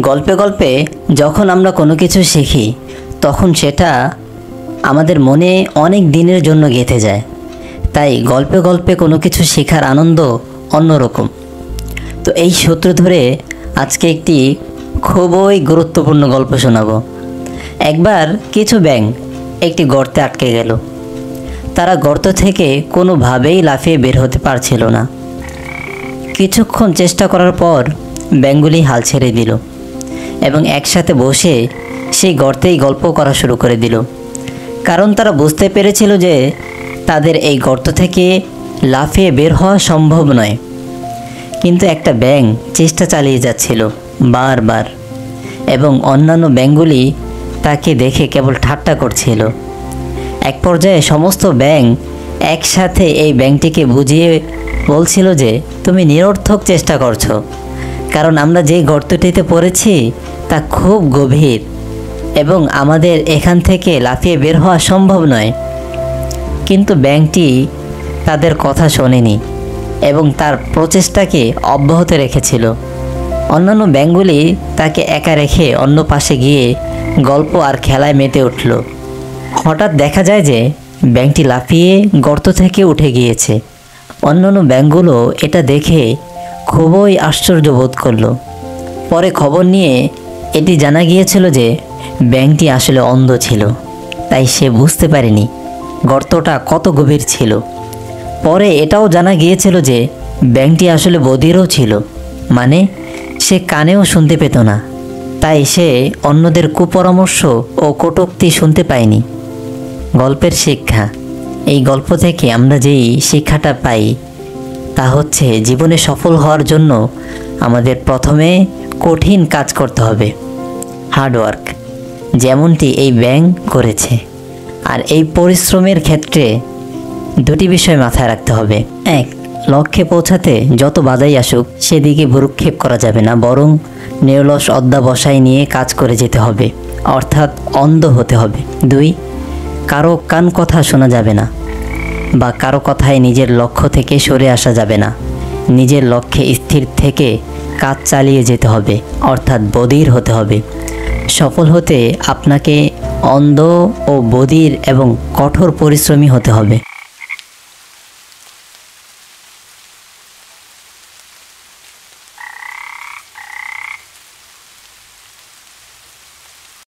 গল্পে গল্পে যখন আমরা কোনো কিছু শিখি তখন সেটা আমাদের মনে অনেক দিনের জন্য গেঁথে যায়। তাই গল্পে গল্পে কোনো কিছু শেখার আনন্দ অন্যরকম। তো এই সূত্র ধরে আজকে একটি খুবই গুরুত্বপূর্ণ গল্প শোনাবো। একবার কিছু ব্যাঙ একটি গর্তে আটকে গেল। তারা গর্ত থেকে কোনোভাবেই লাফিয়ে বের হতে পারছিল না। কিছুক্ষণ চেষ্টা করার পর ব্যাঙগুলি হাল ছেড়ে দিল এবং একসাথে বসে সেই গর্তেই গল্প করা শুরু করে দিল। কারণ তারা বুঝতে পেরেছিল যে তাদের এই গর্ত থেকে লাফিয়ে বের হওয়া সম্ভব নয়। কিন্তু একটা ব্যাঙ চেষ্টা চালিয়ে যাচ্ছিল বারবার, এবং অন্যান্য ব্যাঙগুলি তাকে দেখে কেবল ঠাট্টা করছিল। এক পর্যায়ে সমস্ত ব্যাঙ একসাথে এই ব্যাঙটিকে বুঝিয়ে বলছিল যে তুমি নিরর্থক চেষ্টা করছো, কারণ আমরা যে গর্তটিতে পড়েছি তা খুব গভীর এবং আমাদের এখান থেকে লাফিয়ে বের হওয়া সম্ভব নয়। কিন্তু ব্যাঙটি তাদের কথা শোনেনি এবং তার প্রচেষ্টাকে অব্যাহত রেখেছিল। অন্যান্য ব্যাঙগুলি তাকে একা রেখে অন্য পাশে গিয়ে গল্প আর খেলায় মেতে উঠল। হঠাৎ দেখা যায় যে ব্যাঙটি লাফিয়ে গর্ত থেকে উঠে গিয়েছে। অন্যান্য ব্যাঙগুলো এটা দেখে খুবই আশ্চর্য বোধ করল। পরে খবর নিয়ে এটি জানা গিয়েছিল যে ব্যাঙটি আসলে অন্ধ ছিল, তাই সে বুঝতে পারেনি গর্তটা কত গভীর ছিল। পরে এটাও জানা গিয়েছিল যে ব্যাঙটি আসলে বধিরও ছিল, মানে সে কানেও শুনতে পেত না, তাই সে অন্যদের কুপরামর্শ ও কটূক্তি শুনতে পায়নি। গল্পের শিক্ষা। এই গল্প থেকে আমরা যেই শিক্ষাটা পাই তা হচ্ছে জীবনে সফল হওয়ার জন্য আমাদের প্রথমে কঠিন কাজ করতে হবে, হার্ডওয়ার্ক, যেমনটি এই ব্যাঙ করেছে। আর এই পরিশ্রমের ক্ষেত্রে দুটি বিষয় মাথায় রাখতে হবে। এক, লক্ষ্যে পৌঁছাতে যত বাধাই আসুক সেদিকে ভ্রুক্ষেপ করা যাবে না, বরং নিরলস অধ্যবসায় নিয়ে কাজ করে যেতে হবে, অর্থাৎ অন্ধ হতে হবে। দুই, কারো কান কথা শোনা যাবে না বা কারো কথায় নিজের লক্ষ্য থেকে সরে আসা যাবে না। নিজের লক্ষ্যে স্থির থেকে কাজ চালিয়ে যেতে হবে, অর্থাৎ বধির হতে হবে। সফল হতে আপনাকে অন্ধ ও বধির এবং কঠোর পরিশ্রমী হতে হবে।